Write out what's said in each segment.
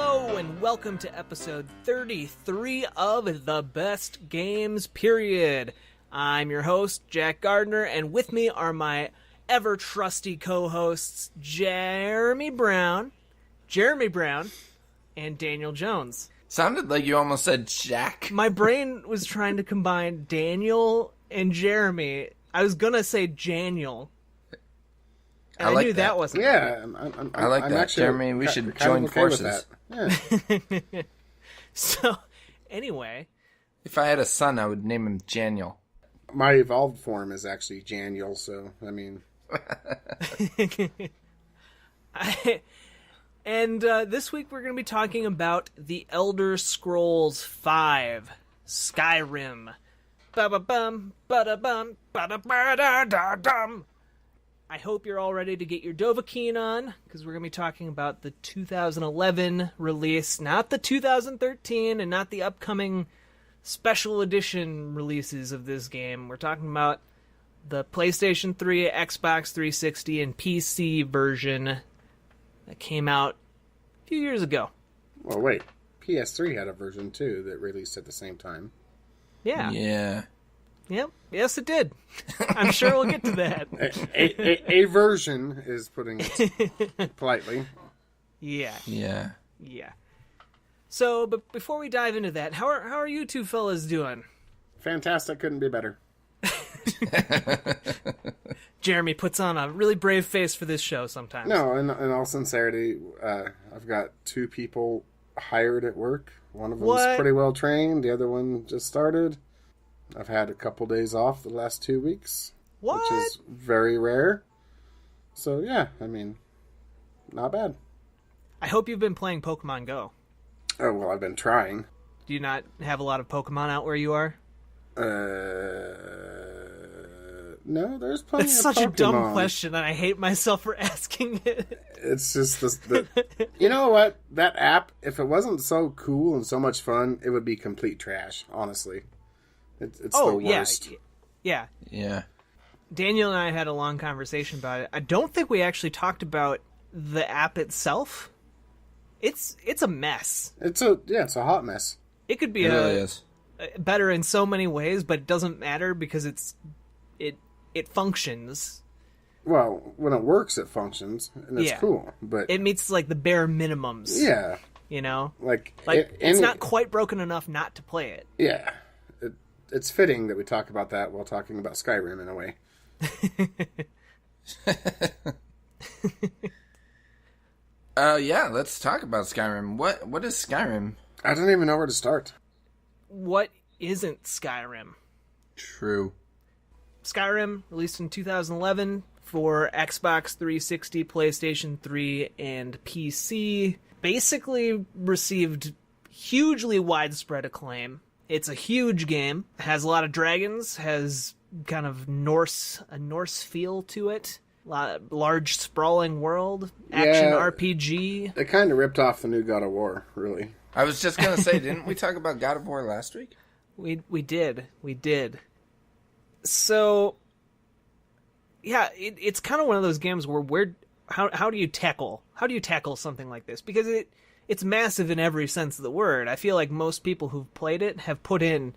Hello and welcome to episode 33 of The Best Games, period. I'm your host, Jack Gardner, and with me are my ever-trusty co-hosts, Jeremy Brown, and Daniel Jones. Sounded like you almost said Jack. My brain was trying to combine Daniel and Jeremy. I was gonna say Janiel. And I knew that wasn't Yeah, I like that, Jeremy. We should join forces. Yeah. So, anyway. If I had a son, I would name him Janiel. My evolved form is actually Janiel, so, I mean... This week we're going to be talking about The Elder Scrolls V, Skyrim. Ba-ba-bum, ba-da-bum, ba-da-ba-da-da-dum. I hope you're all ready to get your Dovahkiin on, because we're going to be talking about the 2011 release, not the 2013, and not the upcoming special edition releases of this game. We're talking about the PlayStation 3, Xbox 360, and PC version that came out a few years ago. Well, wait. PS3 had a version, too, that released at the same time. Yeah. Yeah. Yep. Yes, it did. I'm sure we'll get to that. A version is putting it politely. Yeah. Yeah. Yeah. So, but before we dive into that, how are you two fellas doing? Fantastic. Couldn't be better. Jeremy puts on a really brave face for this show sometimes. No, in all sincerity, I've got two people hired at work. One of them's pretty well trained. The other one just started. I've had a couple days off the last 2 weeks. What? Which is very rare. So, yeah, I mean, not bad. I hope you've been playing Pokemon Go. Oh, well, I've been trying. Do you not have a lot of Pokemon out where you are? No, there's plenty That's of such Pokemon. a dumb question, and I hate myself for asking it. It's just the you know what? That app, if it wasn't so cool and so much fun, it would be complete trash, honestly. It's the worst. Yeah. Yeah. Daniel and I had a long conversation about it. I don't think we actually talked about the app itself. It's a mess. It's a hot mess. It could be It really is. better in so many ways, but it doesn't matter because it functions. Well, when it works, it functions, and it's cool. But it meets like the bare minimums. Yeah. You know, it's not quite broken enough not to play it. Yeah. It's fitting that we talk about that while talking about Skyrim in a way. Yeah, let's talk about Skyrim. What is Skyrim? I don't even know where to start. What isn't Skyrim? True. Skyrim, released in 2011 for Xbox 360, PlayStation 3, and PC, basically received hugely widespread acclaim. It's a huge game, has a lot of dragons, has kind of a Norse feel to it, large sprawling world, action RPG. They kind of ripped off the new God of War, really. I was just going to say, didn't we talk about God of War last week? We did. So, yeah, it's kind of one of those games where how do you tackle something like this? Because it's massive in every sense of the word. I feel like most people who've played it have put in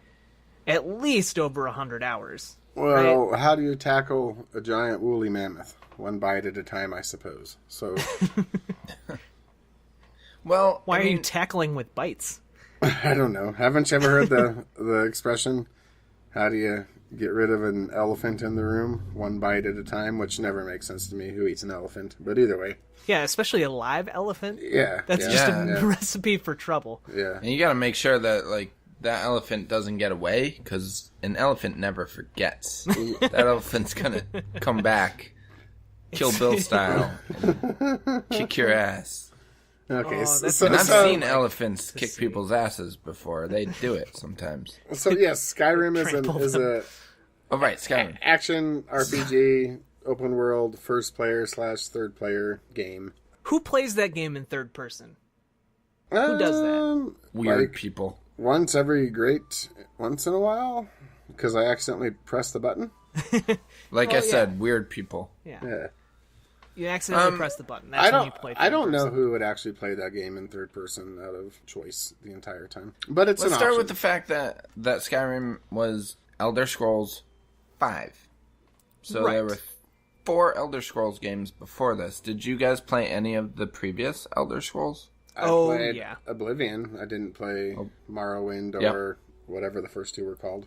at least over 100 hours. Well, right? How do you tackle a giant woolly mammoth? One bite at a time, I suppose. So, well, why are you tackling with bites? I don't know. Haven't you ever heard the expression? How do you get rid of an elephant in the room? One bite at a time, which never makes sense to me. Who eats an elephant? But either way. Yeah, especially a live elephant. Yeah. That's just a recipe for trouble. Yeah. And you got to make sure that, that elephant doesn't get away, because an elephant never forgets. That elephant's going to come back, Kill Bill style, and kick your ass. Okay, and I've seen elephants kick people's asses before. They do it sometimes. So yes, Skyrim is a Skyrim action RPG, open world, first player / third player game. Who plays that game in third person? Who does that? Weird people. Once in a while, because I accidentally pressed the button. I said, weird people. Yeah. You accidentally press the button. That's when you play third I don't know person. who would actually play that game in third person out of choice the entire time. But it's Let's an start option. with the fact that Skyrim was Elder Scrolls 5. So Right. there were 4 Elder Scrolls games before this. Did you guys play any of the previous Elder Scrolls? I played yeah. Oblivion. I didn't play Morrowind Yep. or whatever the first two were called.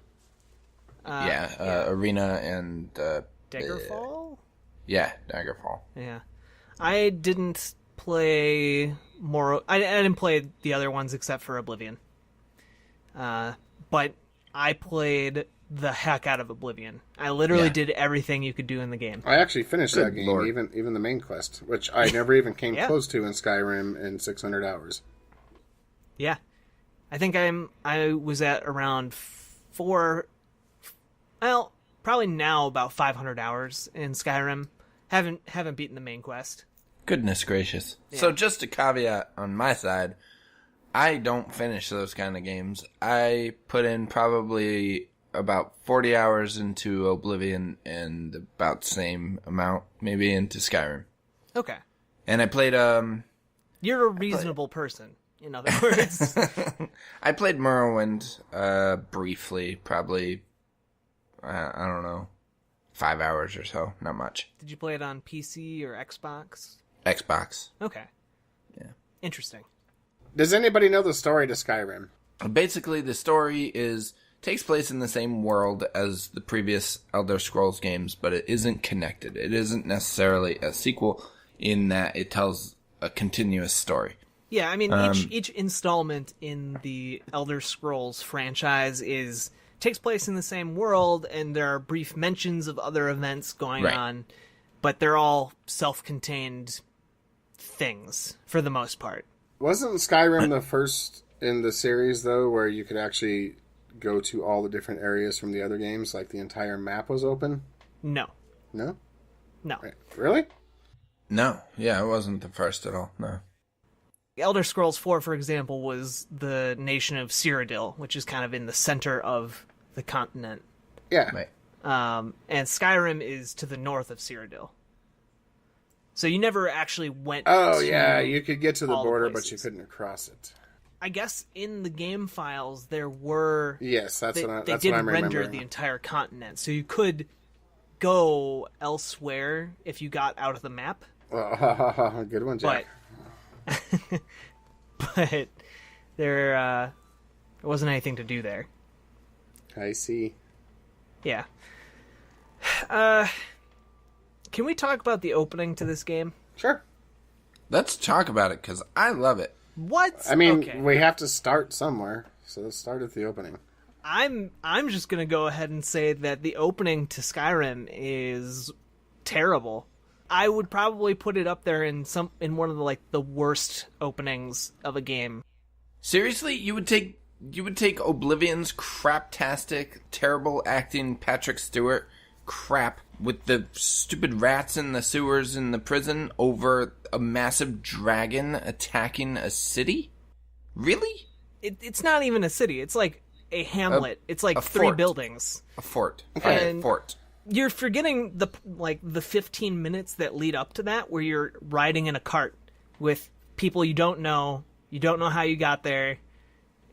Arena and... Daggerfall? Yeah, Daggerfall. Yeah. I didn't play more... I didn't play the other ones except for Oblivion. But I played the heck out of Oblivion. I literally did everything you could do in the game. I actually finished Good that game, Lord. even the main quest, which I never even came Yeah. close to in Skyrim in 600 hours. Yeah. I think I was at around 4... Well, probably now about 500 hours in Skyrim. Haven't beaten the main quest. Goodness gracious. So just a caveat on my side, I don't finish those kind of games. I put in probably about 40 hours into Oblivion and about the same amount maybe into Skyrim. Okay. And I played You're a reasonable person, in other words. I played Morrowind briefly, probably I don't know, 5 hours or so, not much. Did you play it on PC or Xbox? Xbox. Okay. Yeah. Interesting. Does anybody know the story to Skyrim? Basically, the story takes place in the same world as the previous Elder Scrolls games, but it isn't connected. It isn't necessarily a sequel in that it tells a continuous story. Yeah, I mean, each installment in the Elder Scrolls franchise takes place in the same world, and there are brief mentions of other events going on, but they're all self-contained things for the most part. Wasn't Skyrim the first in the series, though, where you could actually go to all the different areas from the other games? Like, the entire map was open? No. No? No. Right. Really? No, yeah, it wasn't the first at all, no. Elder Scrolls 4, for example, was the nation of Cyrodiil, which is kind of in the center of the continent. Yeah. Right. And Skyrim is to the north of Cyrodiil. So you never actually went Oh, to yeah, you could get to the all the border, but places. you couldn't cross it. I guess in the game files there were... Yes, that's They what didn't I'm render remembering. the entire continent, so you could go elsewhere if you got out of the map. Good one, Jack. But there wasn't anything to do there. I see. Yeah. Can we talk about the opening to this game? Sure. Let's talk about it, because I love it. What? I mean, okay. we have to start somewhere, so let's start at the opening. I'm just gonna go ahead and say that the opening to Skyrim is terrible. I would probably put it up there in one of the worst openings of a game. Seriously, you would take Oblivion's craptastic, terrible acting Patrick Stewart crap with the stupid rats in the sewers in the prison over a massive dragon attacking a city? Really? It's not even a city. It's like a hamlet. It's like a 3 fort. buildings. A fort. And- A fort. You're forgetting the 15 minutes that lead up to that, where you're riding in a cart with people you don't know. You don't know how you got there,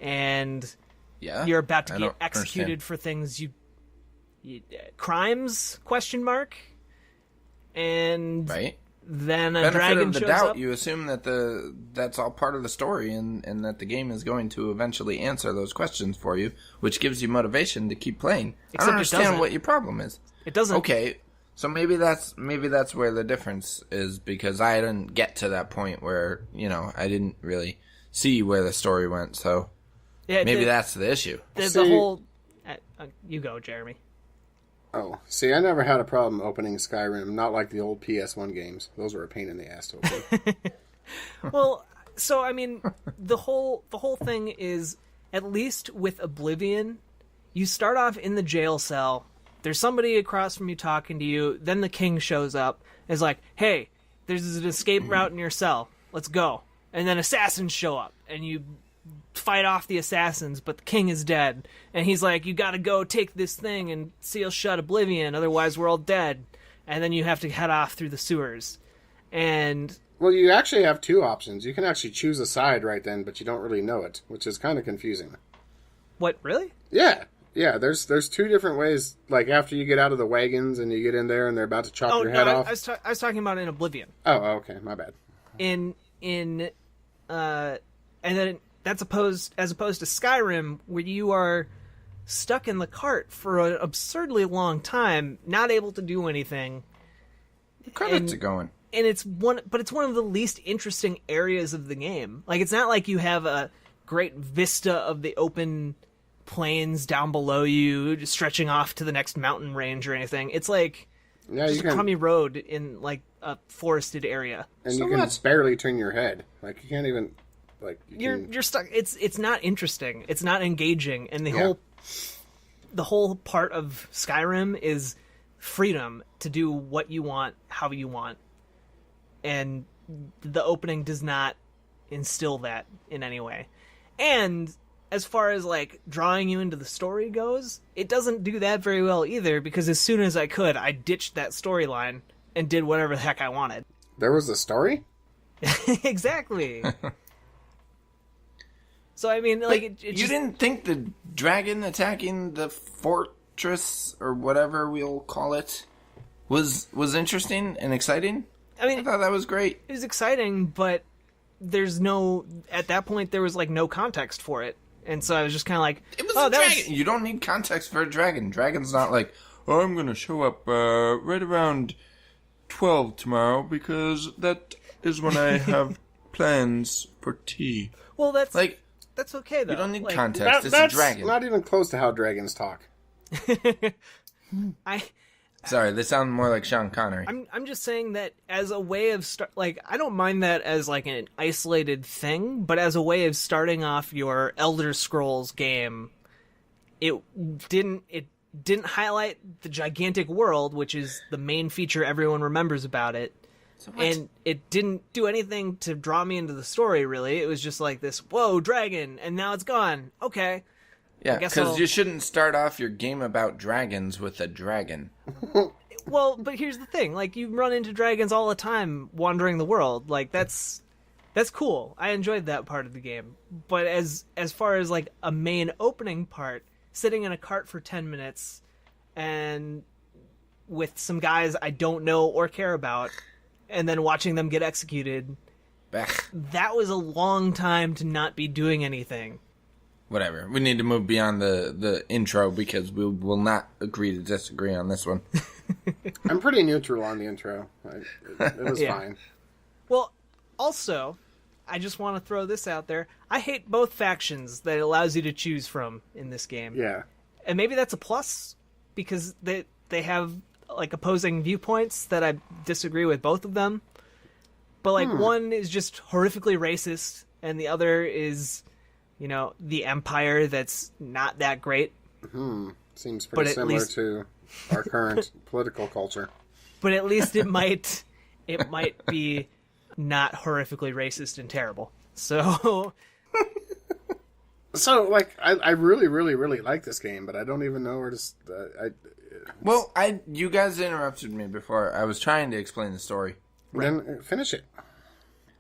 and Yeah. you're about to I get don't executed understand. for things crimes ? And Right? then a Benefit dragon of the shows doubt, up. you assume that that's all part of the story and that the game is going to eventually answer those questions for you, which gives you motivation to keep playing. Except I it don't understand doesn't. what your problem is. It doesn't. Okay, so maybe that's where the difference is, because I didn't get to that point where, I didn't really see where the story went, so Yeah, maybe that's the issue. the See- whole. You go, Jeremy. Oh, see, I never had a problem opening Skyrim, not like the old PS1 games. Those were a pain in the ass to open. Well, so I mean, the whole thing is, at least with Oblivion, you start off in the jail cell. There's somebody across from you talking to you. Then the king shows up. And is like, "Hey, there's an escape route in your cell. Let's go." And then assassins show up, and you fight off the assassins, but the king is dead. And he's like, "You got to go take this thing and seal shut Oblivion, otherwise we're all dead." And then you have to head off through the sewers. And Well, you actually have two options. You can actually choose a side right then, but you don't really know it, which is kind of confusing. what, really? Yeah. Yeah, there's two different ways. Like, after you get out of the wagons and you get in there and they're about to chop your head off. I was talking about in Oblivion. Oh, okay. My bad. And then that's as opposed to Skyrim, where you are stuck in the cart for an absurdly long time, not able to do anything. Credits are going. And it's one of the least interesting areas of the game. Like, it's not like you have a great vista of the open plains down below you, just stretching off to the next mountain range or anything. It's like just a crummy road in like a forested area. And you can barely turn your head. Like, you can't even you're stuck. It's not interesting. It's not engaging. And the whole part of Skyrim is freedom to do what you want, how you want. And the opening does not instill that in any way. And as far as like drawing you into the story goes, it doesn't do that very well either, because as soon as I could, I ditched that storyline and did whatever the heck I wanted. There was a story? Exactly. So I mean, like, it you didn't think the dragon attacking the fortress or whatever we'll call it was interesting and exciting? I mean, I thought that was great. It was exciting, but at that point there was like no context for it. And so I was just kind of like, it was a dragon. You don't need context for a dragon. Dragon's not like, oh, I'm going to show up right around 12 tomorrow because that is when I have plans for tea. Well, that's okay though. You don't need context. It's a dragon. Not even close to how dragons talk. Sorry, they sound more like Sean Connery. I'm just saying that as a way of I don't mind that as like an isolated thing, but as a way of starting off your Elder Scrolls game, it didn't highlight the gigantic world, which is the main feature everyone remembers about it. And it didn't do anything to draw me into the story, really. It was just like this, whoa, dragon, and now it's gone. Okay. Yeah, because you shouldn't start off your game about dragons with a dragon. Well, but here's the thing. Like, you run into dragons all the time wandering the world. Like, that's cool. I enjoyed that part of the game. But as far as, like, a main opening part, sitting in a cart for 10 minutes and with some guys I don't know or care about, and then watching them get executed, that was a long time to not be doing anything. Whatever. We need to move beyond the intro because we will not agree to disagree on this one. I'm pretty neutral on the intro. It was fine. Well, also, I just want to throw this out there. I hate both factions that it allows you to choose from in this game. Yeah. And maybe that's a plus because they have like opposing viewpoints that I disagree with both of them. But like one is just horrifically racist and the other is, you know, the Empire that's not that great. Seems pretty similar to our current political culture. But at least it might be not horrifically racist and terrible. So like, I really, really, really like this game, but I don't even know where to... Well, you guys interrupted me before. I was trying to explain the story. Then finish it.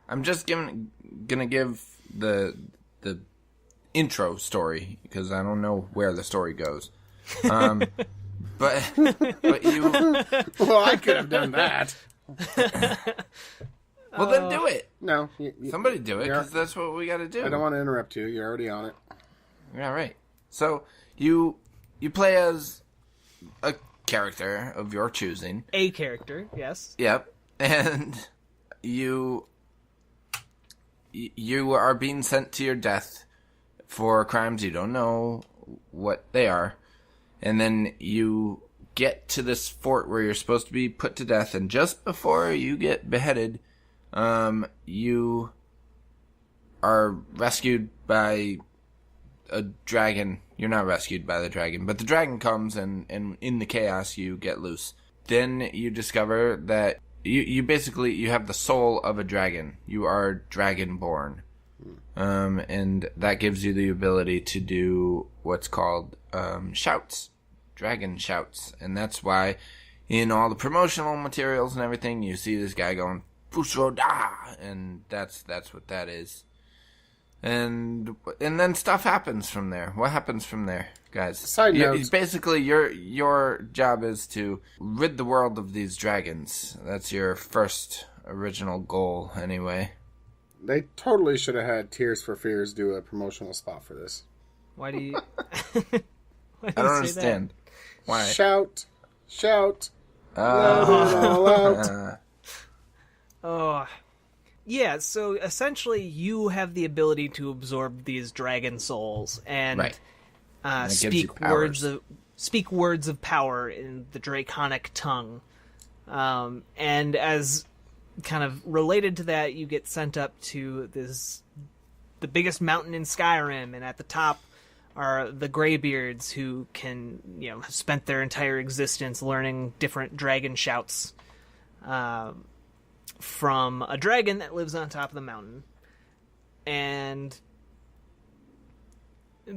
I'm just gonna give the intro story because I don't know where the story goes. But you. Well, I could have done that. Well, then do it. No, somebody do it because that's what we got to do. I don't want to interrupt you. You're already on it. Yeah, right. So you play as a character of your choosing. A character, yes. Yep, and you are being sent to your death for crimes you don't know what they are, and then you get to this fort where you're supposed to be put to death, and just before you get beheaded, you are rescued by a dragon. You're not rescued by the dragon, but the dragon comes and in the chaos you get loose. Then you discover that you basically you have the soul of a dragon. You are dragonborn. And that gives you the ability to do what's called shouts. Dragon shouts. And that's why in all the promotional materials and everything you see this guy going FUS RO DAH, and that's what that is. And then stuff happens from there. What happens from there, guys? Side note. Basically, your job is to rid the world of these dragons. That's your first original goal, anyway. They totally should have had Tears for Fears do a promotional spot for this. Why do you... I don't understand. Why? Shout. Let it all out. Oh... Yeah, so essentially you have the ability to absorb these dragon souls and speak words of power in the draconic tongue. And as kind of related to that, you get sent up to the biggest mountain in Skyrim, and at the top are the Greybeards, who can, have spent their entire existence learning different dragon shouts. From a dragon that lives on top of the mountain. And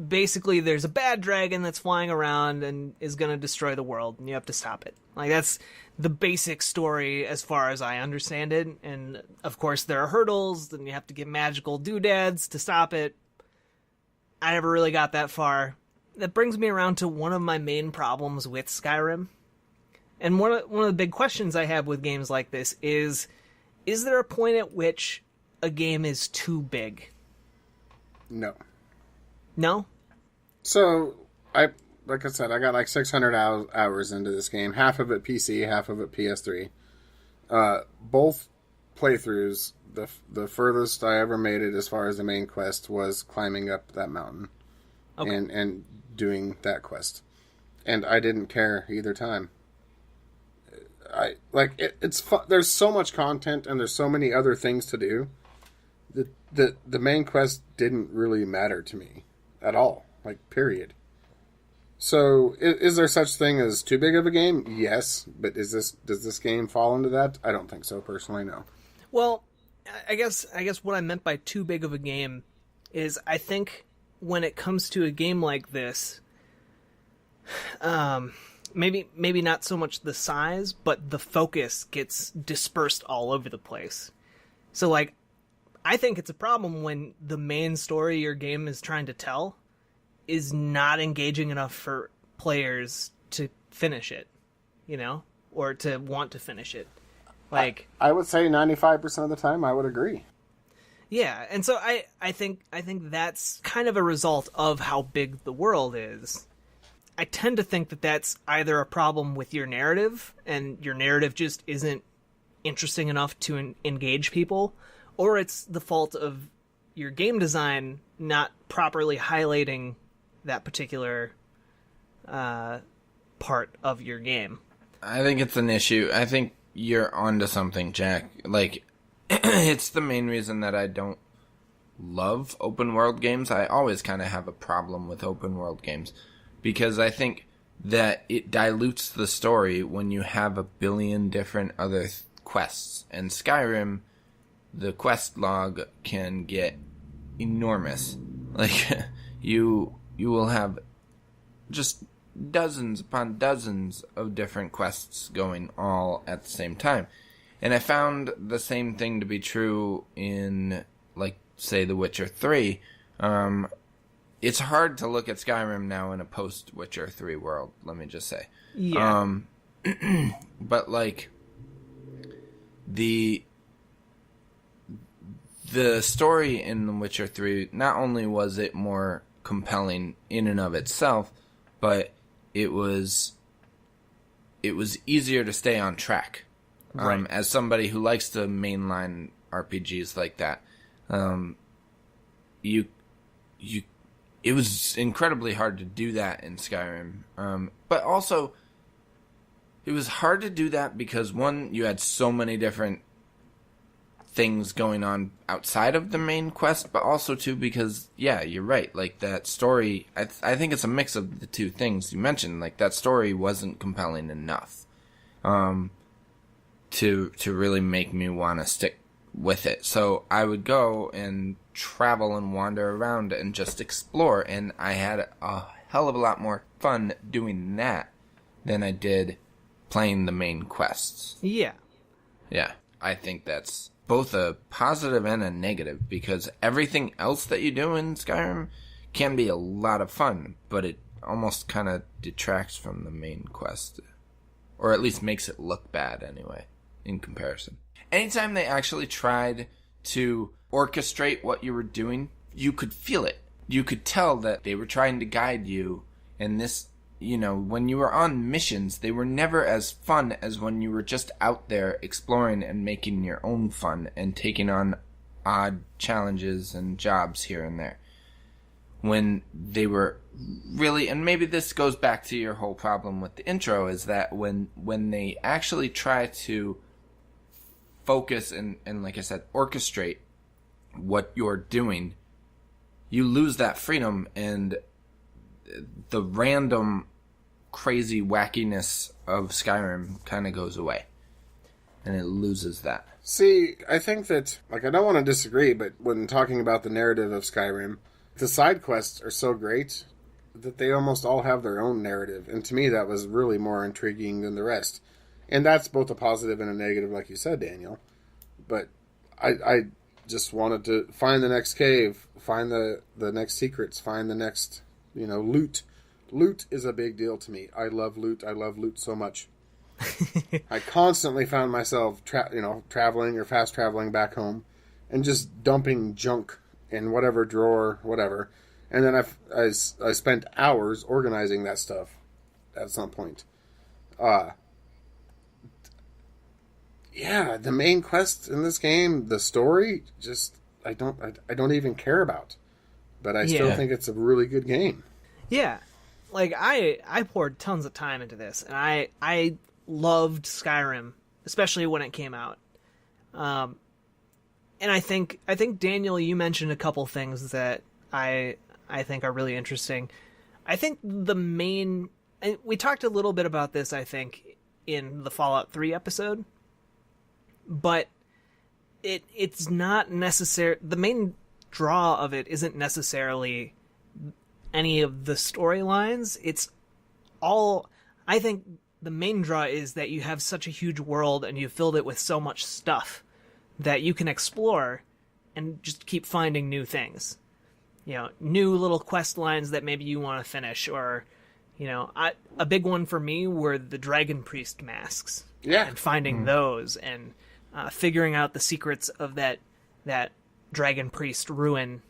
basically there's a bad dragon that's flying around and is going to destroy the world, and you have to stop it. Like, that's the basic story as far as I understand it. And of course there are hurdles, and you have to get magical doodads to stop it. I never really got that far. That brings me around to one of my main problems with Skyrim. And one of the big questions I have with games like this is there a point at which a game is too big? No. No? So, like I said, I got like 600 hours into this game. Half of it PC, half of it PS3. Both playthroughs, the furthest I ever made it as far as the main quest was climbing up that mountain. Okay. And doing that quest. And I didn't care either time. It's fun. There's so much content and there's so many other things to do. The main quest didn't really matter to me at all. Like, period. So, is there such thing as too big of a game? Yes, but does this game fall into that? I don't think so, personally. No. Well, I guess what I meant by too big of a game is, I think when it comes to a game like this, maybe not so much the size, but the focus gets dispersed all over the place. So, like, I think it's a problem when the main story your game is trying to tell is not engaging enough for players to finish it, or to want to finish it. Like, I would say 95% of the time I would agree. Yeah, and so I think that's kind of a result of how big the world is. I tend to think that that's either a problem with your narrative, and your narrative just isn't interesting enough to engage people, or it's the fault of your game design not properly highlighting that particular part of your game. I think it's an issue. I think you're onto something, Jack. Like, it's the main reason that I don't love open world games. I always kind of have a problem with open world games. Because I think that it dilutes the story when you have a billion different other quests. And Skyrim, the quest log can get enormous. Like, you will have just dozens upon dozens of different quests going all at the same time. And I found the same thing to be true in, like, say, The Witcher 3. It's hard to look at Skyrim now in a post-Witcher 3 world, let me just say. Yeah. But, like, the story in The Witcher 3, not only was it more compelling in and of itself, but it was easier to stay on track. Right. As somebody who likes to mainline RPGs like that, it was incredibly hard to do that in Skyrim. But also, it was hard to do that because, one, you had so many different things going on outside of the main quest, but also, too, because, yeah, you're right. Like, that story, I think it's a mix of the two things you mentioned. Like, that story wasn't compelling enough to really make me want to stick with it. So I would go and travel and wander around and just explore, and I had a hell of a lot more fun doing that than I did playing the main quests. Yeah. Yeah. I think that's both a positive and a negative, because everything else that you do in Skyrim can be a lot of fun, but it almost kind of detracts from the main quest. Or at least makes it look bad anyway, in comparison. Anytime they actually tried to orchestrate what you were doing, you could feel it. You could tell that they were trying to guide you, and this, when you were on missions, they were never as fun as when you were just out there exploring and making your own fun and taking on odd challenges and jobs here and there. When they were really, and maybe this goes back to your whole problem with the intro, is that when they actually try to focus and like I said, orchestrate what you're doing, you lose that freedom, and the random crazy wackiness of Skyrim kind of goes away, and it loses that. See, I think that, I don't want to disagree, but when talking about the narrative of Skyrim, the side quests are so great that they almost all have their own narrative, and to me that was really more intriguing than the rest. And that's both a positive and a negative, like you said, Daniel. But I just wanted to find the next cave, find the next secrets, find the next, loot. Loot is a big deal to me. I love loot. I love loot so much. I constantly found myself traveling or fast traveling back home and just dumping junk in whatever drawer, whatever. And then I spent hours organizing that stuff at some point. Yeah, the main quest in this game, the story, just I don't even care about. But I still think it's a really good game. Yeah. I poured tons of time into this, and I loved Skyrim, especially when it came out. And I think Daniel, you mentioned a couple things that I think are really interesting. I think we talked a little bit about this, I think, in the Fallout 3 episode, but it's not necessary. The main draw of it isn't necessarily any of the storylines. It's all, I think the main draw is that you have such a huge world and you've filled it with so much stuff that you can explore and just keep finding new things. New little quest lines that maybe you want to finish, or, a big one for me were the Dragon Priest masks. Yeah. And finding those and figuring out the secrets of that Dragon Priest ruin.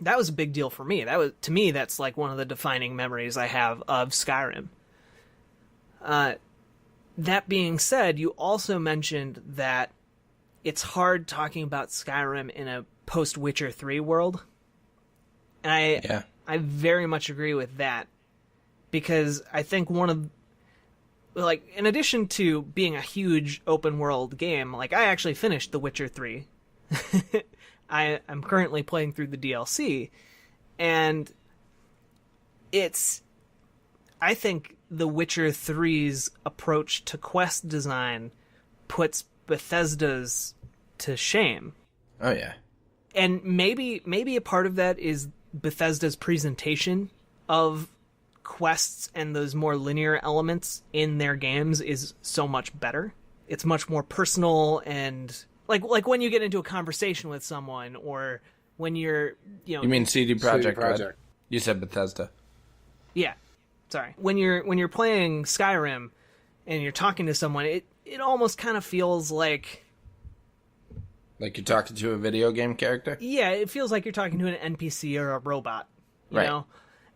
That was a big deal for me. To me, that's like one of the defining memories I have of Skyrim. That being said, you also mentioned that it's hard talking about Skyrim in a post-Witcher 3 world. And I very much agree with that, because I think in addition to being a huge open-world game, I actually finished The Witcher 3. I'm currently playing through the DLC, and I think The Witcher 3's approach to quest design puts Bethesda's to shame. Oh, yeah. And maybe a part of that is Bethesda's presentation of quests and those more linear elements in their games is so much better. It's much more personal, and like when you get into a conversation with someone, or when you're, You mean CD Projekt Projekt. Red? You said Bethesda. Yeah. Sorry. When you're playing Skyrim and you're talking to someone, it almost kind of feels like you're talking to a video game character? Yeah, it feels like you're talking to an NPC or a robot, you Right. know?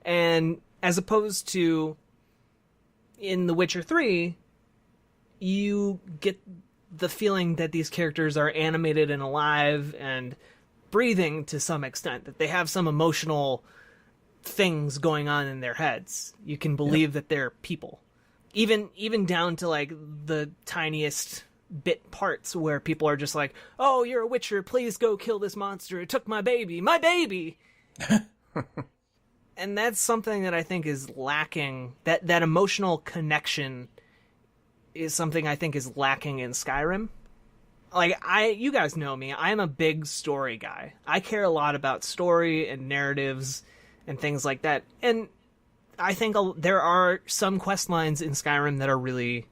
And as opposed to in The Witcher 3, you get the feeling that these characters are animated and alive and breathing to some extent, that they have some emotional things going on in their heads. You can believe that they're people. Even down to the tiniest bit parts where people are just like, "Oh, you're a witcher, please go kill this monster. It took my baby. My baby." And that's something that I think is lacking. That emotional connection is something I think is lacking in Skyrim. You guys know me. I'm a big story guy. I care a lot about story and narratives and things like that. And I think there are some quest lines in Skyrim that are really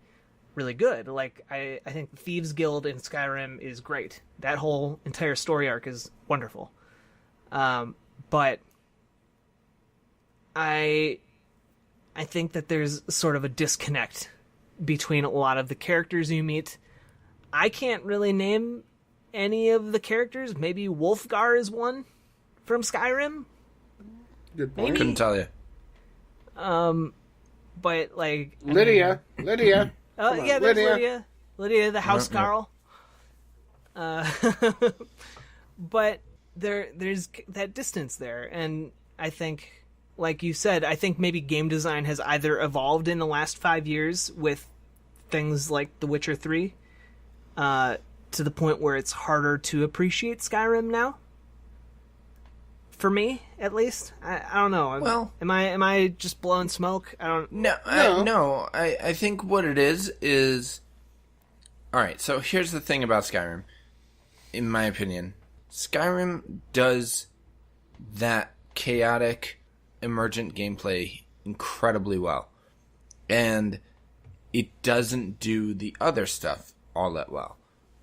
really good. Like, I think the Thieves Guild in Skyrim is great. That whole entire story arc is wonderful. But I think that there's sort of a disconnect between a lot of the characters you meet. I can't really name any of the characters. Maybe Wolfgar is one from Skyrim. Good point. Couldn't tell you. But like Lydia. Oh yeah, there's Lydia, the house girl. But there's that distance there, and I think, like you said, I think maybe game design has either evolved in the last 5 years with things like The Witcher 3, to the point where it's harder to appreciate Skyrim now. For me, at least, I don't know. Well, am I just blowing smoke? I don't. No. I think what it is. All right. So here's the thing about Skyrim. In my opinion, Skyrim does that chaotic, emergent gameplay incredibly well, and it doesn't do the other stuff all that well.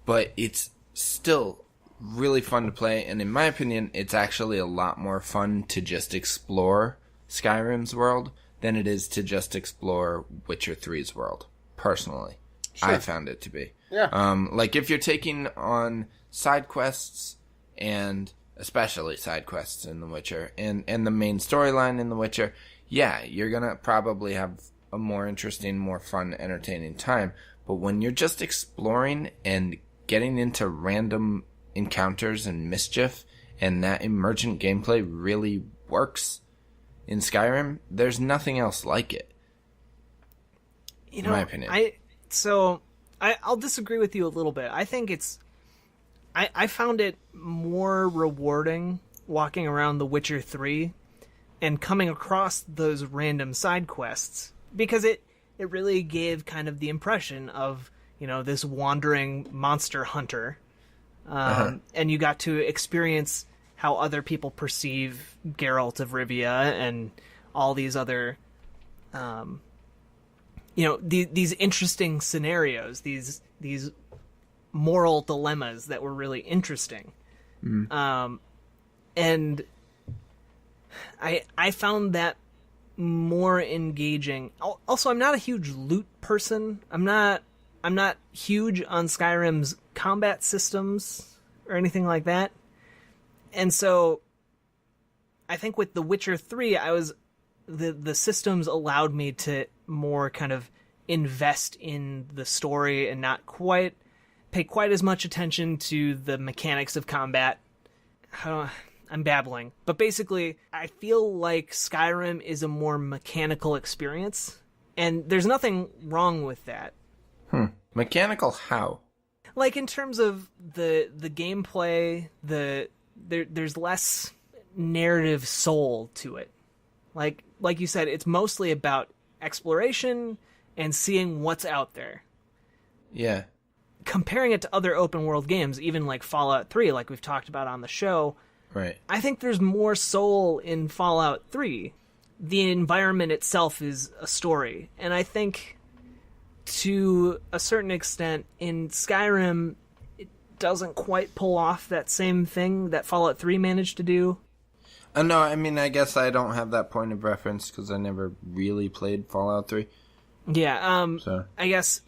But it's still really fun to play, and in my opinion, it's actually a lot more fun to just explore Skyrim's world than it is to just explore Witcher 3's world, personally. Sure. I found it to be. Yeah. Like, if you're taking on side quests, and especially side quests in The Witcher, and the main storyline in The Witcher, yeah, you're gonna probably have a more interesting, more fun, entertaining time. But when you're just exploring and getting into random encounters and mischief, and that emergent gameplay really works in Skyrim, there's nothing else like it. In my opinion. I'll disagree with you a little bit. I think I found it more rewarding walking around The Witcher 3 and coming across those random side quests, because it really gave kind of the impression of, this wandering monster hunter. And you got to experience how other people perceive Geralt of Rivia and all these other, these interesting scenarios, these moral dilemmas that were really interesting. And I found that more engaging. Also, I'm not a huge loot person. I'm not huge on Skyrim's combat systems or anything like that. And so I think with The Witcher 3, the systems allowed me to more kind of invest in the story and not quite pay quite as much attention to the mechanics of combat. I'm babbling. But basically, I feel like Skyrim is a more mechanical experience, and there's nothing wrong with that. Mechanical how? Like, in terms of the gameplay, there's less narrative soul to it. Like you said, it's mostly about exploration and seeing what's out there. Yeah. Comparing it to other open world games, even like Fallout 3, like we've talked about on the show, right? I think there's more soul in Fallout 3. The environment itself is a story, and I think to a certain extent in Skyrim it doesn't quite pull off that same thing that Fallout 3 managed to do. No, I mean, I guess I don't have that point of reference because I never really played Fallout 3. Yeah, I guess,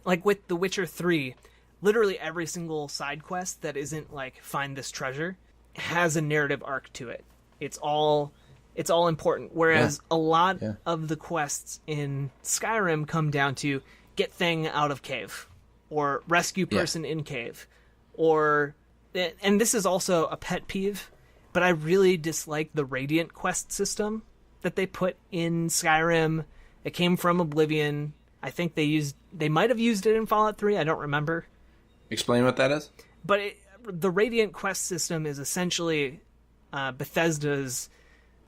like with The Witcher 3, literally every single side quest that isn't like find this treasure has a narrative arc to it. It's all important. Whereas a lot of the quests in Skyrim come down to get thing out of cave, or rescue person in cave, and this is also a pet peeve, but I really dislike the Radiant quest system that they put in Skyrim. It came from Oblivion. I think they might have used it in Fallout 3. I don't remember. Explain what that is. But the Radiant quest system is essentially Bethesda's.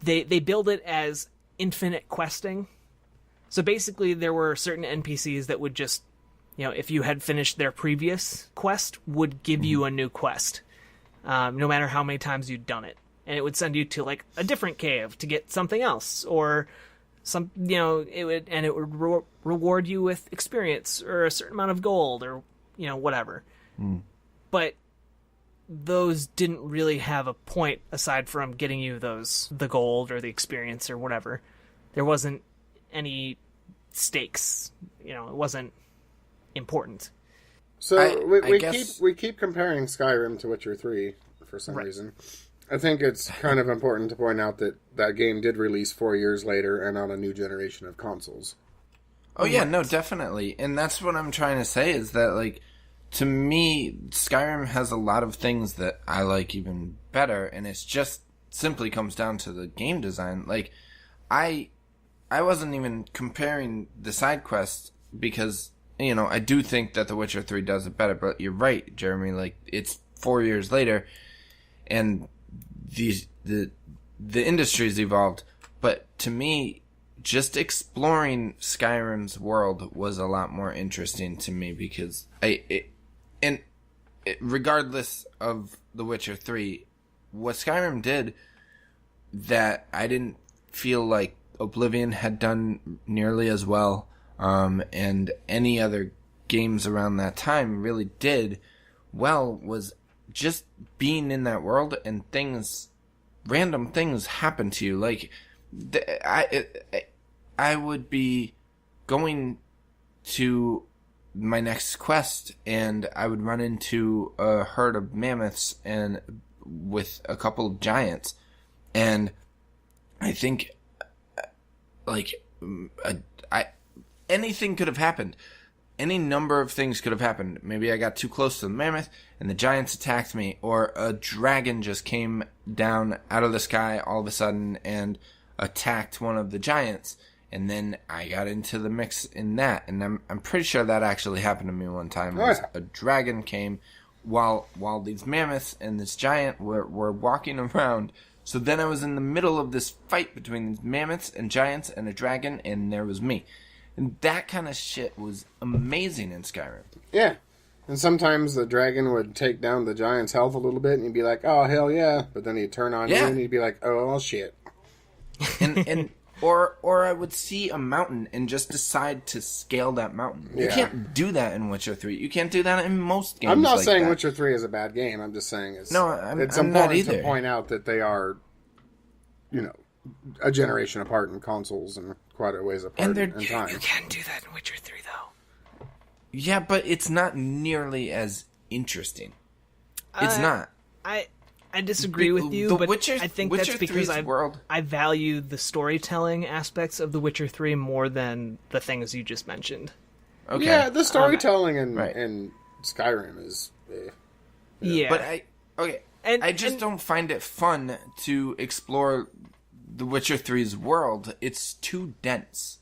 They build it as infinite questing. So basically, there were certain NPCs that would just, if you had finished their previous quest, would give you a new quest, no matter how many times you'd done it, and it would send you to like a different cave to get something else, or it would reward you with experience or a certain amount of gold or whatever. But those didn't really have a point aside from getting you the gold or the experience or whatever. There wasn't any stakes. It wasn't important. So we keep comparing Skyrim to Witcher 3 for some reason. I think it's kind of important to point out that that game did release 4 years later and on a new generation of consoles. Oh yeah, no, definitely. And that's what I'm trying to say is that, like, to me, Skyrim has a lot of things that I like even better, and it's just simply comes down to the game design. Like, I wasn't even comparing the side quests because, I do think that The Witcher 3 does it better, but you're right, Jeremy, like, it's 4 years later, and the industry's evolved, but to me, just exploring Skyrim's world was a lot more interesting to me because regardless of The Witcher 3, what Skyrim did that I didn't feel like Oblivion had done nearly as well, and any other games around that time really did well, was just being in that world and random things happen to you. Like, I would be going to my next quest and I would run into a herd of mammoths and with a couple of giants. And I think, like, anything could have happened. Any number of things could have happened. Maybe I got too close to the mammoth and the giants attacked me, or a dragon just came down out of the sky all of a sudden and attacked one of the giants, and then I got into the mix in that. And I'm pretty sure that actually happened to me one time. A dragon came while these mammoths and this giant were walking around. So then I was in the middle of this fight between these mammoths and giants and a dragon, and there was me. And that kind of shit was amazing in Skyrim. Yeah. And sometimes the dragon would take down the giant's health a little bit, and you'd be like, oh, hell yeah. But then he'd turn on you, and you'd be like, oh, shit. Or I would see a mountain and just decide to scale that mountain. Yeah. You can't do that in Witcher 3. You can't do that in most games. I'm not saying Witcher 3 is a bad game. I'm just saying it's important to point out that they are, a generation apart in consoles and quite a ways apart in time. You can do that in Witcher 3, though. Yeah, but it's not nearly as interesting. It's not. I disagree with you, but I think Witcher that's because 3's world. I value the storytelling aspects of The Witcher 3 more than the things you just mentioned. Okay. Yeah, the storytelling in Skyrim is... Yeah. But I just don't find it fun to explore The Witcher 3's world. It's too dense.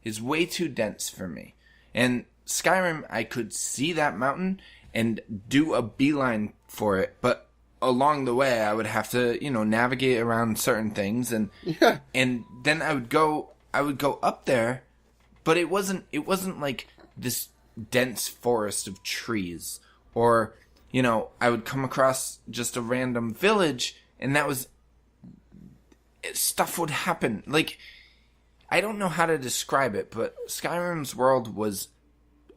It's way too dense for me. And Skyrim, I could see that mountain and do a beeline for it, but along the way I would have to, navigate around certain things, and then I would go up there, but it wasn't like this dense forest of trees, or I would come across just a random village, and stuff would happen. Like, I don't know how to describe it, but Skyrim's world was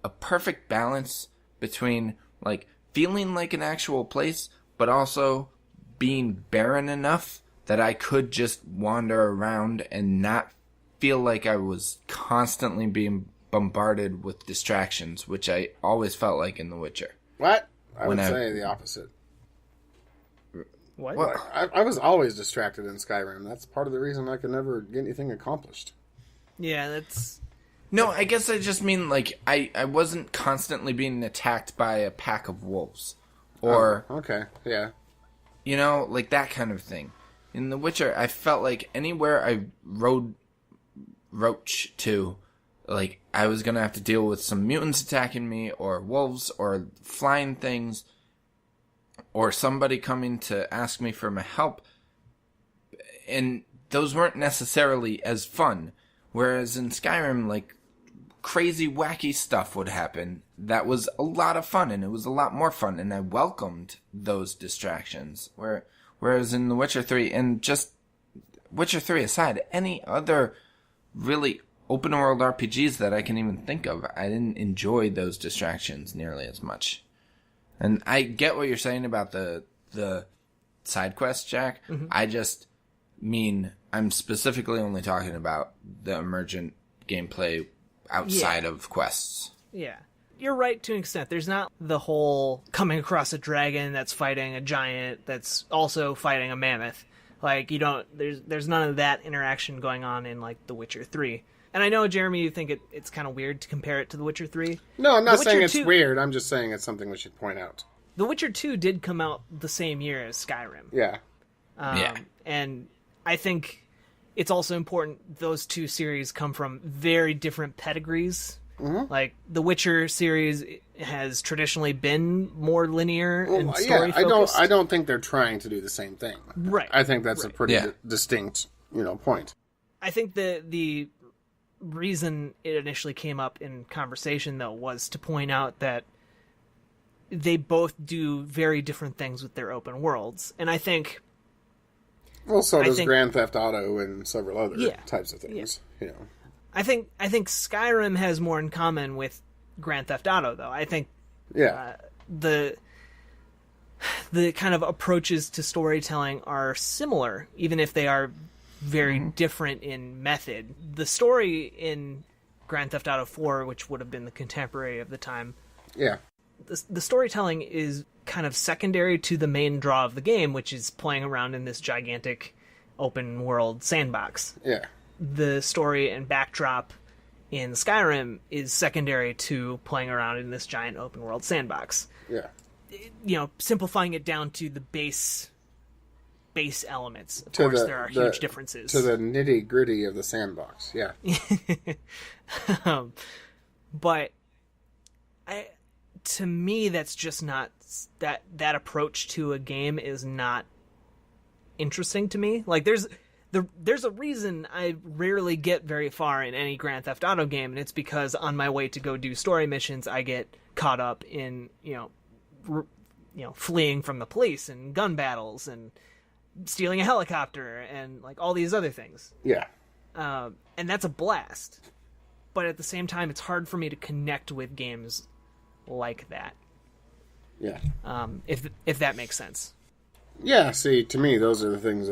a perfect balance between, like, feeling like an actual place, but also being barren enough that I could just wander around and not feel like I was constantly being bombarded with distractions, which I always felt like in The Witcher. What? I would say the opposite. What? Well, I was always distracted in Skyrim. That's part of the reason I could never get anything accomplished. Yeah, that's... No, I guess I just mean, like, I wasn't constantly being attacked by a pack of wolves. Or... Oh, okay, yeah. Like that kind of thing. In The Witcher, I felt like anywhere I rode Roach to, like, I was gonna have to deal with some mutants attacking me, or wolves, or flying things, or somebody coming to ask me for my help. And those weren't necessarily as fun. Whereas in Skyrim, like, crazy, wacky stuff would happen. That was a lot of fun, and it was a lot more fun, and I welcomed those distractions. Whereas in The Witcher 3, and just Witcher 3 aside, any other really open world RPGs that I can even think of, I didn't enjoy those distractions nearly as much. And I get what you're saying about the side quests, Jack. Mm-hmm. I just mean I'm specifically only talking about the emergent gameplay outside of quests. Yeah. You're right to an extent. There's not the whole coming across a dragon that's fighting a giant that's also fighting a mammoth. Like, you don't, there's none of that interaction going on in, like, The Witcher 3. And I know, Jeremy, you think it's kind of weird to compare it to The Witcher 3. No, I'm not saying it's weird. I'm just saying it's something we should point out. The Witcher 2 did come out the same year as Skyrim. Yeah. And I think it's also important those two series come from very different pedigrees. Mm-hmm. Like, the Witcher series has traditionally been more linear and story-focused. I don't think they're trying to do the same thing. Right. I think that's a pretty distinct, point. I think the reason it initially came up in conversation, though, was to point out that they both do very different things with their open worlds. And I think... Well, so does Grand Theft Auto and several other types of things, I think Skyrim has more in common with Grand Theft Auto, though. I think the kind of approaches to storytelling are similar, even if they are very different in method. The story in Grand Theft Auto 4, which would have been the contemporary of the time, the storytelling is kind of secondary to the main draw of the game, which is playing around in this gigantic open world sandbox. Yeah. The story and backdrop in Skyrim is secondary to playing around in this giant open world sandbox. Yeah. Simplifying it down to the base elements. Of course, there are huge differences. To the nitty-gritty of the sandbox, yeah. But to me, that's just not... That approach to a game is not interesting to me. Like, there's a reason I rarely get very far in any Grand Theft Auto game, and it's because on my way to go do story missions, I get caught up in, fleeing from the police and gun battles and stealing a helicopter and, like, all these other things. Yeah. And that's a blast. But at the same time, it's hard for me to connect with games like that. Yeah. If that makes sense. Yeah, see, to me, those are the things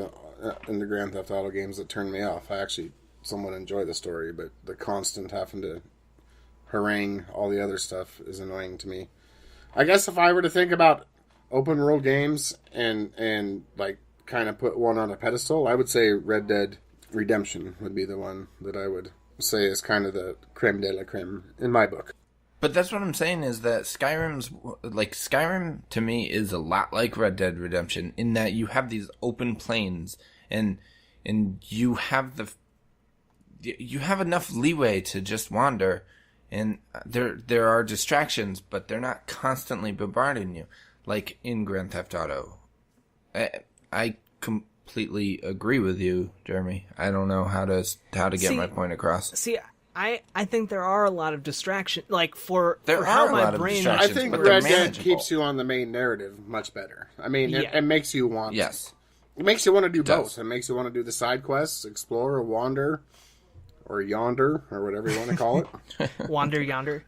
in the Grand Theft Auto games that turn me off. I actually somewhat enjoy the story, but the constant having to harangue all the other stuff is annoying to me. I guess if I were to think about open world games and like kind of put one on a pedestal, I would say Red Dead Redemption would be the one that I would say is kind of the creme de la creme in my book. But that's what I'm saying is that Skyrim to me is a lot like Red Dead Redemption in that you have these open plains and you have enough leeway to just wander, and there are distractions, but they're not constantly bombarding you like in Grand Theft Auto. I completely agree with you, Jeremy. I don't know how to get my point across. See, I think there are a lot of distractions. Like, for there how are a my lot brain... of distractions, I think but Red Dead keeps you on the main narrative much better. I mean, it makes you want... Yes. It makes you want to do both. It makes you want to do the side quests, explore, or wander, or yonder, or whatever you want to call it. Wander yonder.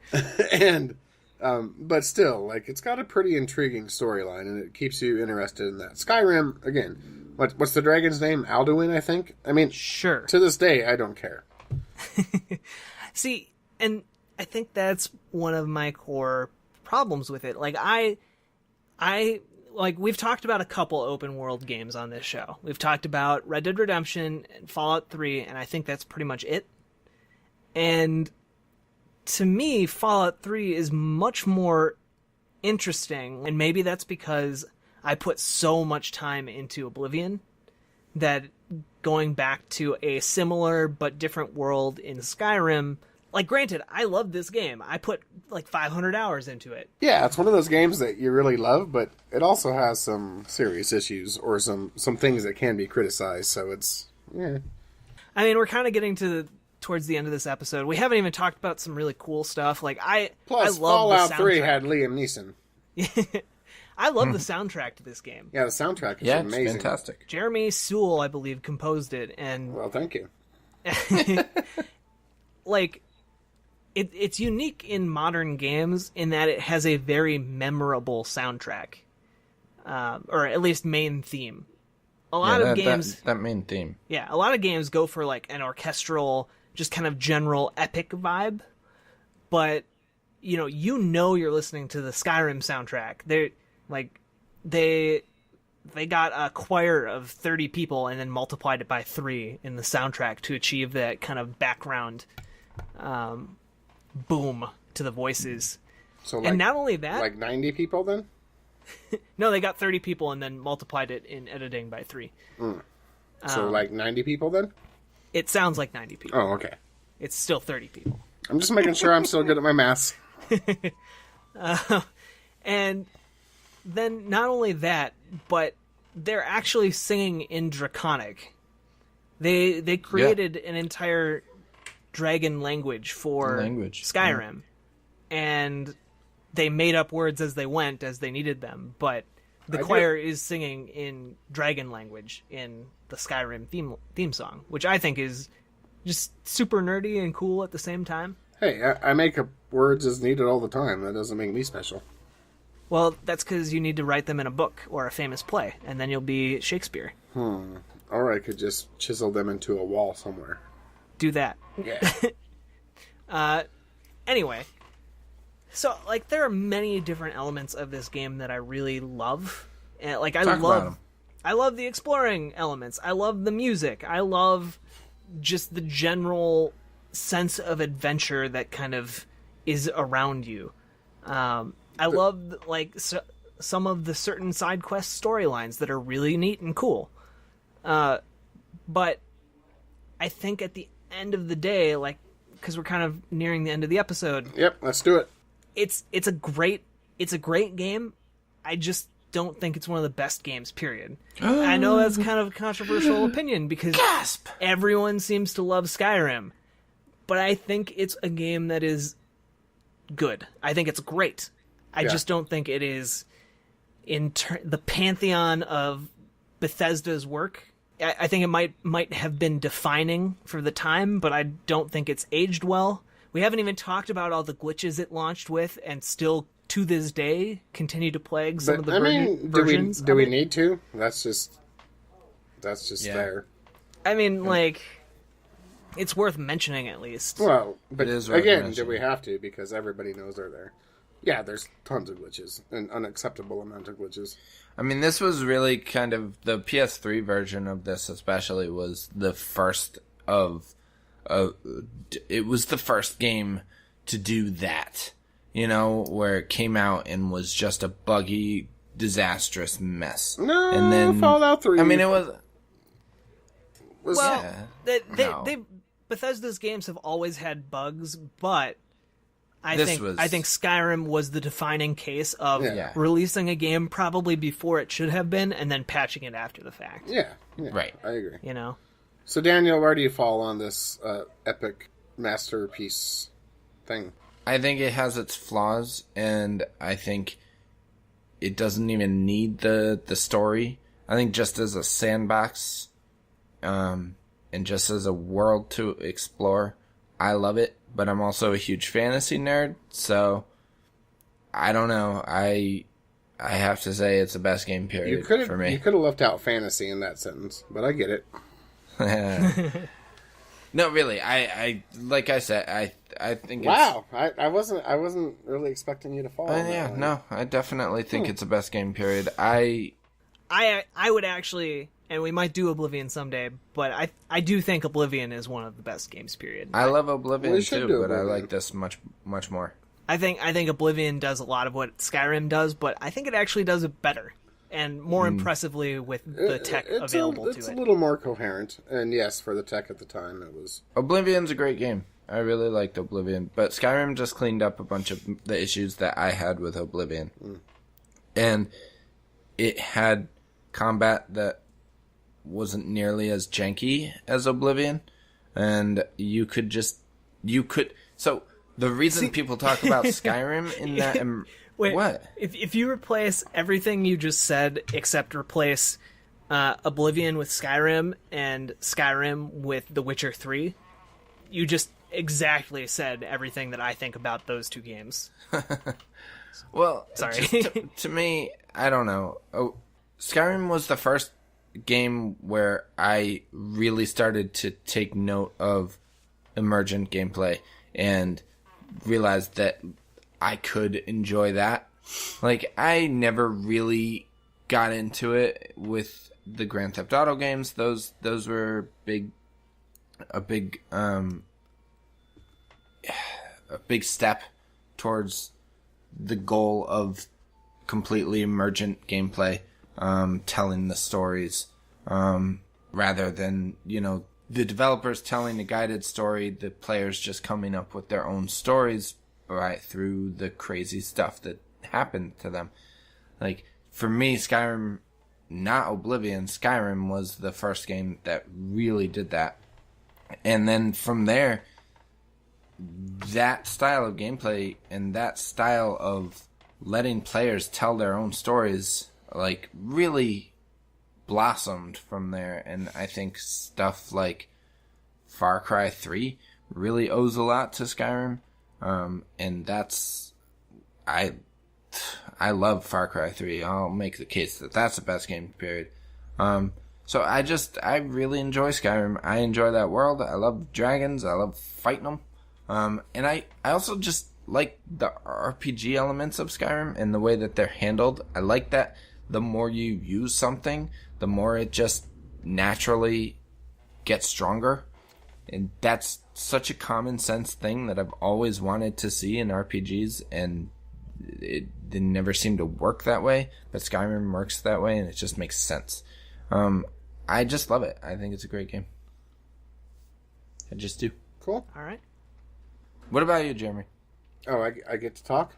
And, but still, like, it's got a pretty intriguing storyline, and it keeps you interested in that. Skyrim, again, what's the dragon's name? Alduin, I think? I mean, sure. To this day, I don't care. See, and I think that's one of my core problems with it. Like, like, we've talked about a couple open world games on this show. We've talked about Red Dead Redemption and Fallout 3, and I think that's pretty much it. And to me, Fallout 3 is much more interesting, and maybe that's because I put so much time into Oblivion that going back to a similar but different world in Skyrim, like, granted, I love this game. I put like 500 hours into it. Yeah, it's one of those games that you really love, but it also has some serious issues or some things that can be criticized, so it's... Yeah. I mean, we're kind of getting towards the end of this episode. We haven't even talked about some really cool stuff. Like, Plus, I love Fallout the 3 had Liam Neeson. I love the soundtrack to this game. Yeah, the soundtrack is it's amazing. Fantastic. Jeremy Sewell, I believe, composed it, and well, thank you. like, it's unique in modern games in that it has a very memorable soundtrack, or at least main theme. A lot of games that main theme. Yeah, a lot of games go for like an orchestral, just kind of general epic vibe, but you're listening to the Skyrim soundtrack. They got a choir of 30 people and then multiplied it by 3 in the soundtrack to achieve that kind of background boom to the voices. So, and not only that, like 90 people then? No, they got 30 people and then multiplied it in editing by 3. So like 90 people then? It sounds like 90 people. Oh, okay. It's still 30 people. I'm just making sure I'm still good at my math. And then not only that, but they're actually singing in Draconic. They created an entire dragon language for Skyrim. And they made up words as they went, as they needed them, but the choir is singing in dragon language in the Skyrim theme song, which I think is just super nerdy and cool at the same time. Hey, I make up words as needed all the time. That doesn't make me special. Well, that's because you need to write them in a book or a famous play, and then you'll be Shakespeare. Or I could just chisel them into a wall somewhere. Do that. Yeah. Anyway, so like there are many different elements of this game that I really love. And like I love the exploring elements. I love the music. I love just the general sense of adventure that kind of is around you. I love like some of the certain side quest storylines that are really neat and cool. But I think at the end of the day, like, because we're kind of nearing the end of the episode. Yep, let's do it. It's a great game. I just don't think it's one of the best games, period. I know that's kind of a controversial opinion because everyone seems to love Skyrim. But I think it's a game that is good. I think it's great. I just don't think it is in the pantheon of Bethesda's work. I think it might have been defining for the time, but I don't think it's aged well. We haven't even talked about all the glitches it launched with and still, to this day, continue to plague some of the versions. Do we need to? That's just there. I mean, like, it's worth mentioning at least. Well, but again, do we have to? Because everybody knows they're there. Yeah, there's tons of glitches, an unacceptable amount of glitches. I mean, this was really kind of the PS3 version of this, especially was the first it was the first game to do that, where it came out and was just a buggy, disastrous mess. No, and then Fallout 3. I mean, it was well, Bethesda's games have always had bugs, but I think Skyrim was the defining case of releasing a game probably before it should have been and then patching it after the fact. Yeah, right. I agree. So Daniel, where do you fall on this epic masterpiece thing? I think it has its flaws, and I think it doesn't even need the story. I think just as a sandbox, and just as a world to explore, I love it. But I'm also a huge fantasy nerd, so I don't know. I have to say it's the best game period for me. You could have left out fantasy in that sentence, but I get it. No, really. I like I said, I think. Wow, I wasn't really expecting you to fall. No, I definitely think it's the best game period. I would actually. And we might do Oblivion someday, but I do think Oblivion is one of the best games, period. I love Oblivion too, but I like this much more. I think Oblivion does a lot of what Skyrim does, but I think it actually does it better and more impressively with the tech available to it. It's a little more coherent, and yes, for the tech at the time, it was... Oblivion's a great game. I really liked Oblivion, but Skyrim just cleaned up a bunch of the issues that I had with Oblivion. And it had combat that wasn't nearly as janky as Oblivion, and so the reason people talk about Skyrim in that wait, what if you replace everything you just said except replace Oblivion with Skyrim and Skyrim with The Witcher 3. You just exactly said everything that I think about those two games. Well, sorry. To me, I don't know. Oh, Skyrim was the first game where I really started to take note of emergent gameplay and realized that I could enjoy that. Like, I never really got into it with the Grand Theft Auto games. Those were a big step towards the goal of completely emergent gameplay, telling the stories, rather than, the developers telling a guided story, the players just coming up with their own stories right through the crazy stuff that happened to them. Like, for me, Skyrim, not Oblivion, Skyrim was the first game that really did that. And then from there, that style of gameplay and that style of letting players tell their own stories, like, really blossomed from there. And I think stuff like Far Cry 3 really owes a lot to Skyrim. And that's, I love Far Cry 3. I'll make the case that that's the best game, period. So I really enjoy Skyrim. I enjoy that world. I love dragons. I love fighting them. And I also just like the RPG elements of Skyrim and the way that they're handled. I like that the more you use something, the more it just naturally gets stronger. And that's such a common sense thing that I've always wanted to see in RPGs, and it never seemed to work that way. But Skyrim works that way, and it just makes sense. I just love it. I think it's a great game. I just do. Cool. All right. What about you, Jeremy? Oh, I get to talk?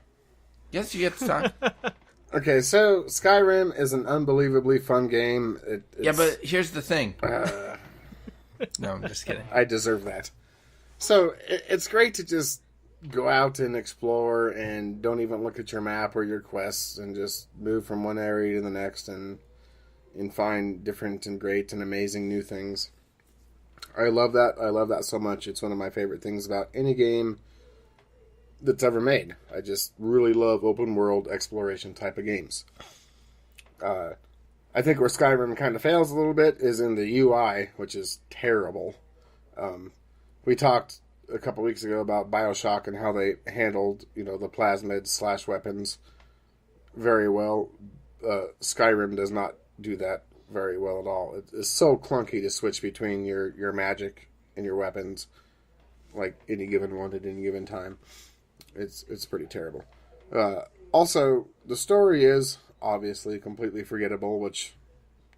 Yes, you get to talk. Okay, so Skyrim is an unbelievably fun game. Yeah, but here's the thing. No, I'm just kidding. I deserve that. So, it's great to just go out and explore and don't even look at your map or your quests and just move from one area to the next and find different and great and amazing new things. I love that. I love that so much. It's one of my favorite things about any game that's ever made. I just really love open world exploration type of games. I think where Skyrim kind of fails a little bit is in the UI, which is terrible. We talked a couple weeks ago about BioShock and how they handled, the plasmids / weapons very well. Skyrim does not do that very well at all. It's so clunky to switch between your magic and your weapons, like any given one at any given time. It's pretty terrible. Also, the story is obviously completely forgettable, which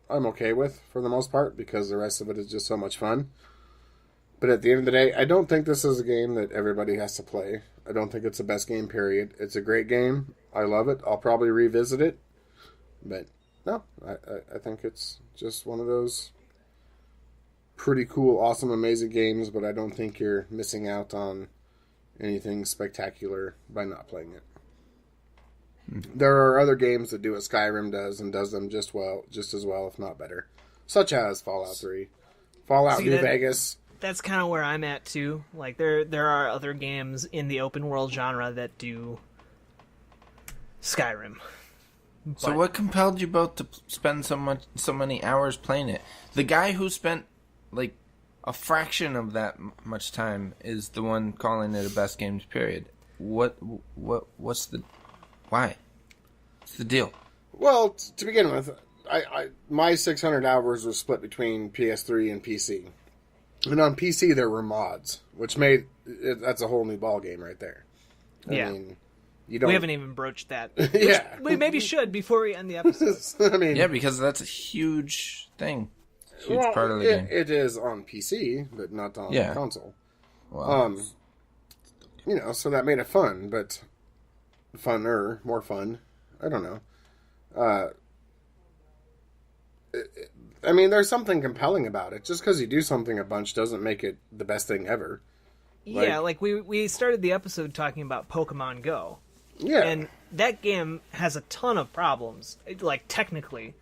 I'm okay with for the most part, because the rest of it is just so much fun. But at the end of the day, I don't think this is a game that everybody has to play. I don't think it's the best game, period. It's a great game. I love it. I'll probably revisit it. But no, I think it's just one of those pretty cool, awesome, amazing games, but I don't think you're missing out on anything spectacular by not playing it. There are other games that do what Skyrim does and does them just as well, if not better. Such as Fallout 3, Fallout New Vegas. That's kind of where I'm at too. Like there are other games in the open world genre that do Skyrim. So what compelled you both to spend so many hours playing it? The guy who spent like a fraction of that much time is the one calling it a best games, period. What's the why? What's the deal? Well, to begin with, my 600 hours was split between PS3 and PC. And on PC there were mods, which made that's a whole new ball game right there. I mean, we haven't even broached that. Yeah. We maybe should before we end the episode. I mean, yeah, because that's a huge thing. Huge part of the game. It is on PC, but not on console. Well, so that made it fun, but more fun. I don't know. I mean, there's something compelling about it. Just because you do something a bunch doesn't make it the best thing ever. Yeah, like we started the episode talking about Pokemon Go. Yeah. And that game has a ton of problems, like technically.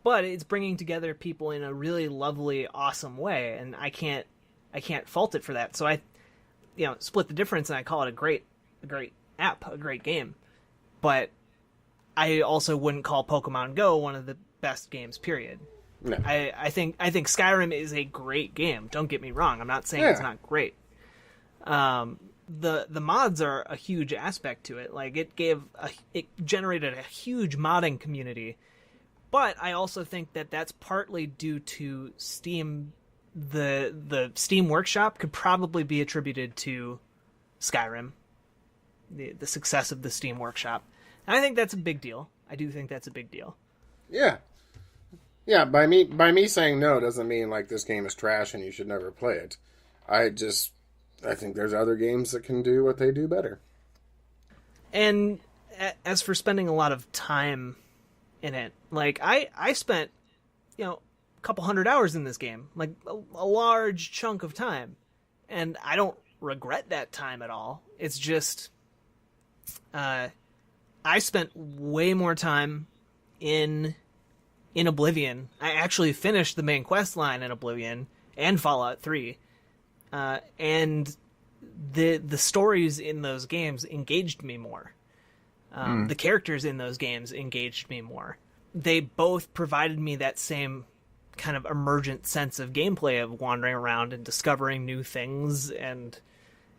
but it's bringing together people in a really lovely, awesome way, and I can't fault it for that. So I, split the difference, and I call it a great app, a great game. But I also wouldn't call Pokemon Go one of the best games, period. No. I think Skyrim is a great game. Don't get me wrong. I'm not saying it's not great. The mods are a huge aspect to it. Like, it generated a huge modding community. But I also think that that's partly due to Steam. The Steam Workshop could probably be attributed to Skyrim, the success of the Steam Workshop. And I think that's a big deal. I do think that's a big deal. Yeah. Yeah, by me saying no doesn't mean like this game is trash and you should never play it. I think there's other games that can do what they do better. And as for spending a lot of time in it, like I spent, a couple hundred hours in this game, like a large chunk of time, and I don't regret that time at all. It's just, I spent way more time in Oblivion. I actually finished the main quest line in Oblivion and Fallout 3. And the stories in those games engaged me more. The characters in those games engaged me more. They both provided me that same kind of emergent sense of gameplay of wandering around and discovering new things and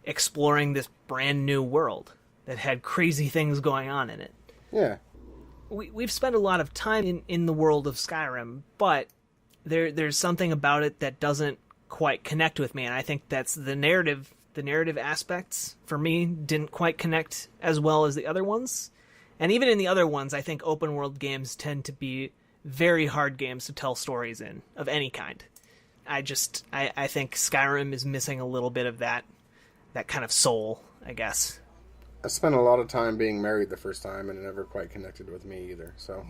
exploring this brand new world that had crazy things going on in it. Yeah. We've spent a lot of time in the world of Skyrim, but there's something about it that doesn't quite connect with me, and I think that's the narrative aspects for me didn't quite connect as well as the other ones. And even in the other ones, I think open world games tend to be very hard games to tell stories in, of any kind. I think Skyrim is missing a little bit of that kind of soul, I guess. I spent a lot of time being married the first time, and it never quite connected with me either, so.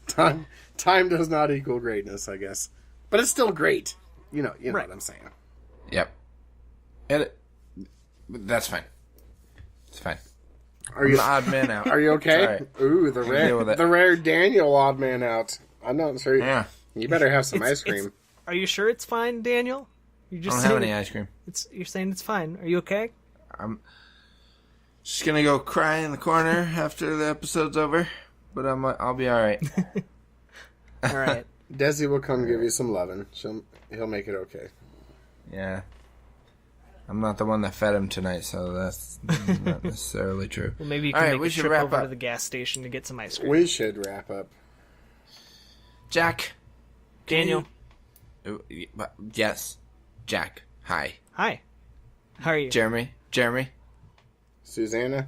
Time does not equal greatness, I guess. But it's still great. You know right. What I'm saying. Yep. And that's fine. It's fine. Are you I'm the odd man out. Are you okay? Right. Ooh, the rare Daniel odd man out. I'm not sure. Yeah. You better have some ice cream. Are you sure it's fine, Daniel? You're just I don't have any ice cream. You're saying it's fine. Are you okay? I'm just gonna go cry in the corner after the episode's over, but I'll be all right. All right. Desi will come give you some loving. He'll make it okay. Yeah. I'm not the one that fed him tonight, so that's not necessarily true. Well, maybe you can make a trip over to the gas station to get some ice cream. We should wrap up. Jack. Daniel. Yes. Jack. Hi. Hi. How are you? Jeremy. Susanna.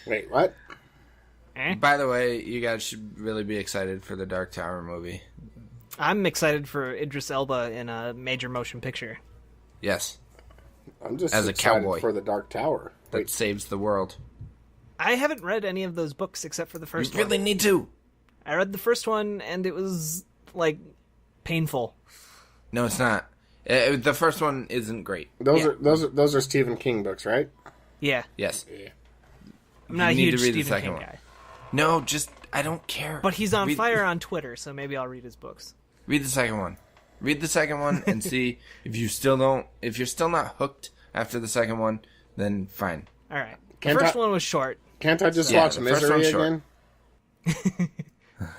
Wait, what? By the way, you guys should really be excited for the Dark Tower movie. I'm excited for Idris Elba in a major motion picture. Yes. I'm just as a excited cowboy for the Dark Tower. that saves the world. I haven't read any of those books except for the first one. You really need to. I read the first one and it was like painful. No, it's not. The first one isn't great. Those are Stephen King books, right? Yeah. Yes. Yeah. I'm not a You need huge to read the Stephen second King one. guy. No, I don't care. But he's on fire on Twitter, so maybe I'll read his books. Read the second one. Read the second one and see if you're still not hooked after the second one, then fine. All right. The first one was short. Can't I just watch the first Misery one's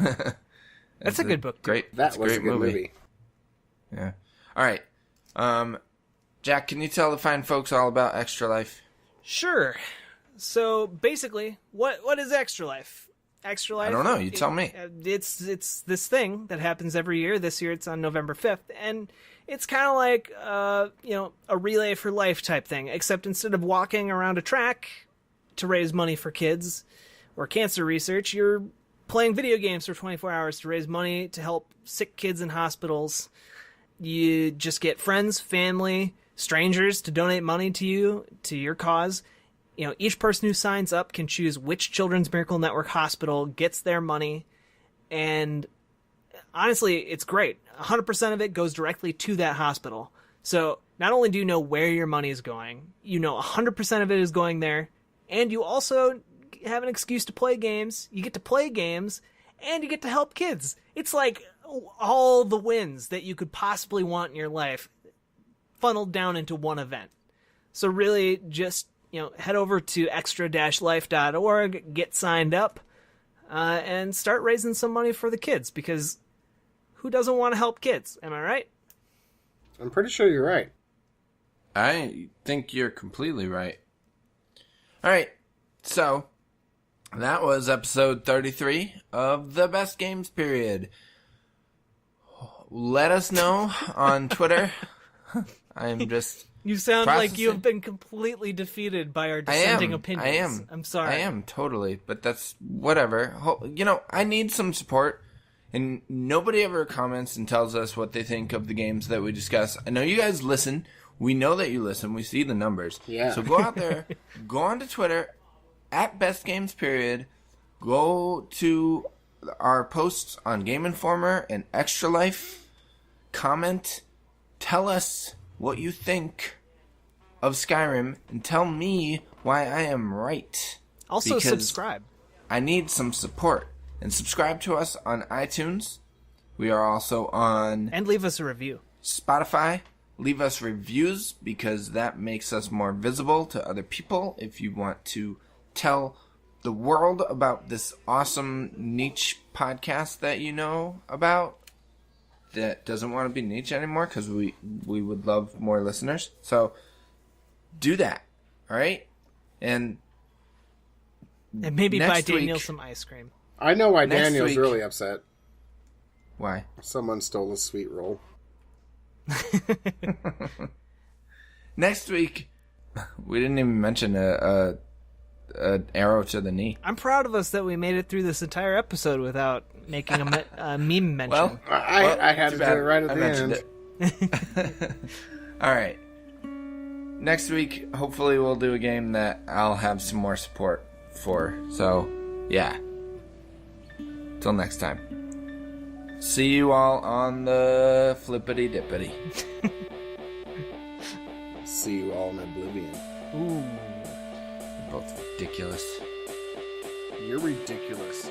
again? That's a good book. Great. That was a good movie. Yeah. All right. Jack, can you tell the fine folks all about Extra Life? Sure. So basically, what is Extra Life? Extra Life. I don't know. You tell me. It's this thing that happens every year. This year it's on November 5th, and it's kind of like a relay for life type thing. Except instead of walking around a track to raise money for kids or cancer research, you're playing video games for 24 hours to raise money to help sick kids in hospitals. You just get friends, family, strangers to donate money to you, to your cause. Each person who signs up can choose which Children's Miracle Network hospital gets their money. And honestly, it's great. 100% of it goes directly to that hospital. So not only do you know where your money is going, 100% of it is going there. And you also have an excuse to play games, you get to play games, and you get to help kids. It's like all the wins that you could possibly want in your life funneled down into one event. So really just, head over to extra-life.org, get signed up, and start raising some money for the kids, because who doesn't want to help kids? Am I right? I'm pretty sure you're right. I think you're completely right. All right, so that was episode 33 of the Best Games Period. Let us know on Twitter. I'm just... You sound processing. like you have been completely defeated by our dissenting opinions. I am. I'm sorry. I am, totally. But that's whatever. I need some support. And nobody ever comments and tells us what they think of the games that we discuss. I know you guys listen. We know that you listen. We see the numbers. Yeah. So go out there. Go on to Twitter, @BestGamesPeriod. Go to our posts on Game Informer and Extra Life. Comment. Tell us what you think of Skyrim, and tell me why I am right. Also, because subscribe. I need some support. And subscribe to us on iTunes. We are also on... And leave us a review. Spotify. Leave us reviews, because that makes us more visible to other people. If you want to tell the world about this awesome niche podcast that you know about, that doesn't want to be niche anymore, because we would love more listeners. So do that, all right? And maybe buy Daniel week, some ice cream. I know why Next Daniel's week- really upset. Why? Someone stole a sweet roll. Next week, we didn't even mention a arrow to the knee. I'm proud of us that we made it through this entire episode without making a meme mention. Well, I had to do it right at the end. It. All right. Next week, hopefully we'll do a game that I'll have some more support for. So, yeah. Till next time. See you all on the flippity dippity. See you all in oblivion. Ooh. Both ridiculous. You're ridiculous.